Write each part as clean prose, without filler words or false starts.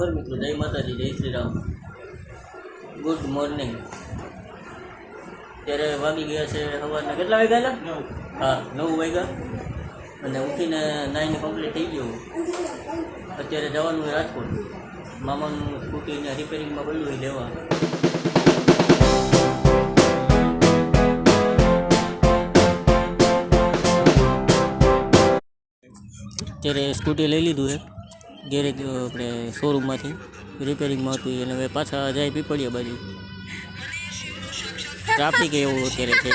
નમસ્કાર મિત્રો, જય માતાજી, જય શ્રી રામ, ગુડ મોર્નિંગ. ત્યારે વાગી ગયા છે સવારના કેટલા વાગ્યા હતા? હા, 9 વાગ્યા. અને ઉઠીને નાઈને કમ્પ્લીટ થઈ ગયું. અત્યારે જવાનું રાજકોટ, મામાનું સ્કૂટીને રિપેરિંગમાં બોલ્યું એ લેવા. અત્યારે સ્કૂટી લઈ લીધું છે ગેરેજ, આપણે શોરૂમમાંથી રિપેરિંગમાં હતું અને હવે પાછા જાય પીપળિયા બાજુ. ટ્રાફિક એવું અત્યારે છે.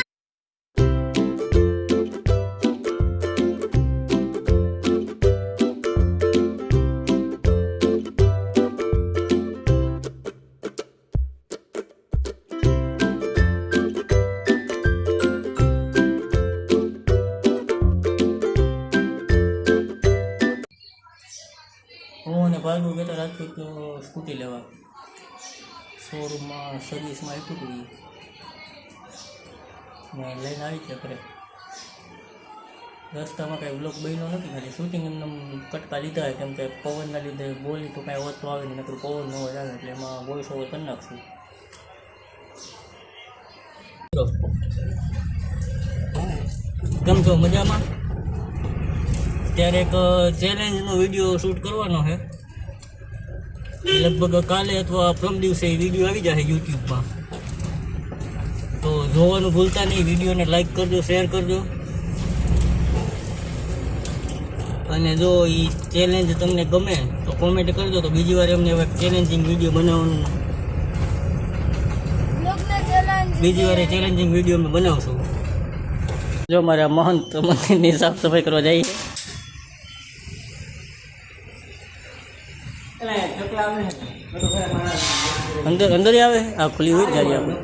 હું અને ભાગું કહેતા રાજકોટ સ્કૂટી લેવા, શોરૂમમાં સર્વિસમાં આપ્યું હતું મેં લઈને આવી છે ઘરે. રસ્તામાં કાંઈ વ્લોગ બન્યો નથી, ખાલી શૂટિંગ એમને કટકા લીધા હોય, કેમ કે પવનના લીધે બોલી તો કાંઈ ઓછો આવે નહીં, નકરું પવન ન હોય આવે એટલે એમાં વોઇસ ઓવર કરી નાખશું. કેમ છો, મજામાં? ત્યારે એક ચેલેન્જનો વિડીયો શૂટ કરવાનો છે, લગભગ કાલે અથવા પ્રમ દિવસે એ વિડીયો આવી જશે યુટ્યુબમાં. તો જોવાનું ભૂલતા નહીં, વિડીયોને લાઈક કરજો, શેર કરજો. અને જો એ ચેલેન્જ તમને ગમે તો કોમેન્ટ કરજો, તો બીજી વાર એમને હવે ચેલેન્જિંગ વિડીયો બનાવવાનું, બીજી વાર ચેલેન્જિંગ વિડીયો અમે બનાવશું. જો મારા મહંત મંદિરની સાફ સફાઈ કરવા જઈએ. અંદર અંદર આવે, આ ખુલ્લી હોય જાય આપણે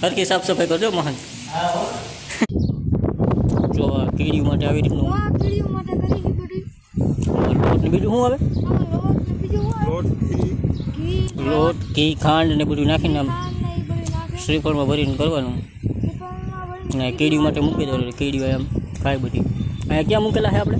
હરકી સાફ સફાઈ કરજો મહંત. જો આ કીડીઓ માટે આવી રીતનું બીજું શું આવે? લોટ, ઘી, ખાંડ ને બધું નાખીને આમ શ્રીફળમાં ભરીને કરવાનું. ને કીડી માટે મૂકી દો, કીડીઓ એમ ખાય બધી. અહીંયા ક્યાં મૂકેલા છે આપણે?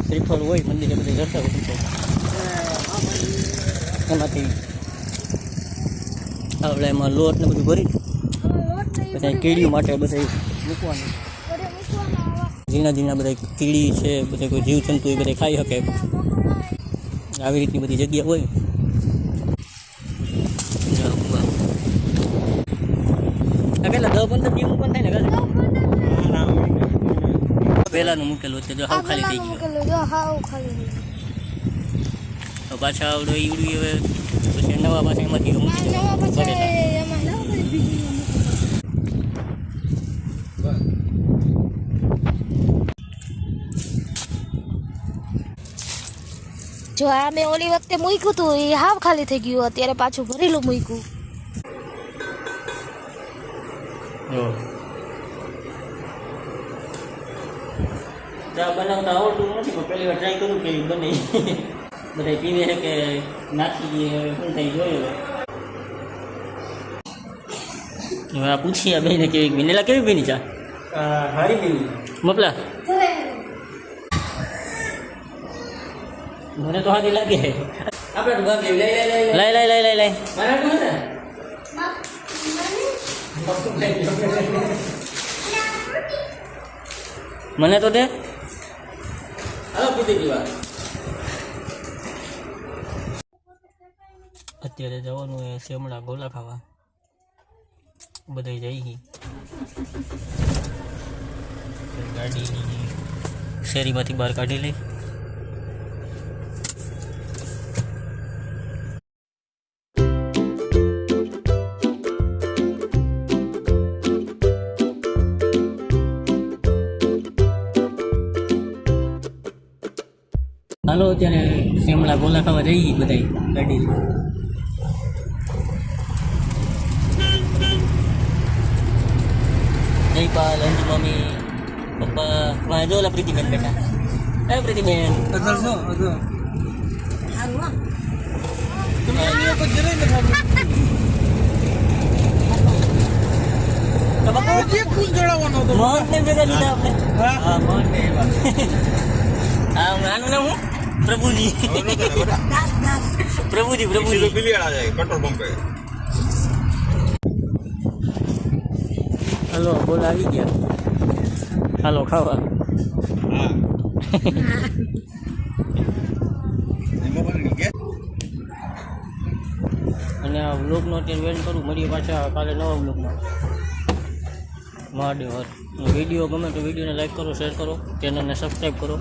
શ્રીફળ હોય મંદિરે બધે જતા હોય એમાંથી આપણે એમાં લોટ ને બધું ભરી બધા કીડીઓ માટે બધા મૂકવાનું. ઝીણા ઝીણા બધા કીડી છે, બધા કોઈ જીવજંતુ એ બધા ખાઈ શકે, આવી રીતની બધી જગ્યા હોય. કેટલા 10-15 દી મૂકવાનું થાય ને? પહેલાનું મૂકેલું છે, જો હાવ ખાલી થઈ ગયું. તો પાછા આવડો ઈવડું હવે પછી નવા પાછા એમાંથી જો આ મેં ઓલી વખતે મૂક્યું હતું એ હાવ ખાલી થઈ ગયું, અત્યારે પાછું ભરેલું મૂક્યું. ચા બનાવતા આવડતું નથી, પણ પહેલી વાર ટ્રાય કરું કે બને. બધા પીવે છે કે નાખી દઈએ, શું થઈ જોયું. હવે આ પૂછીએ બેને કેવી બનેલા, કેવી બની ચા? હારી બની મપલા. મને તો હારી લાગે. આપણે તો ભાગ લઈ લઈ મને તો દે. અત્યારે જવાનું એ શેમડા ગોલા ખાવા, બધા જઈ ગાડીની શેરીમાંથી બહાર કાઢી લઈ. હાલો અત્યારે શેમડા ગોલા ખાવા જઈએ બધા ગાડી. જયપાલ, અંજુ મમ્મી, પપ્પા, વાહ જો ઓલા પ્રીતિબેન બેઠા. એ પ્રીતિબેન અગર શું અગર મોહનને ભેગા લીધા આપણે. હા, મોહનને એવા. હા, આનું નામ શું? પ્રભુજી. પ્રભુજી. પેટ્રોલ પંપે હાલો, બોલ આવી ગયા. હાલો ખાવા. અને આ વ્લોગનો અત્યારે વેન કરું. મળીએ પાછા કાલે નવા વ્લોગમાં. મહાદેવ હર. વિડીયો ગમે તો વિડીયોને લાઈક કરો, શેર કરો, ચેનલને સબસ્ક્રાઈબ કરો.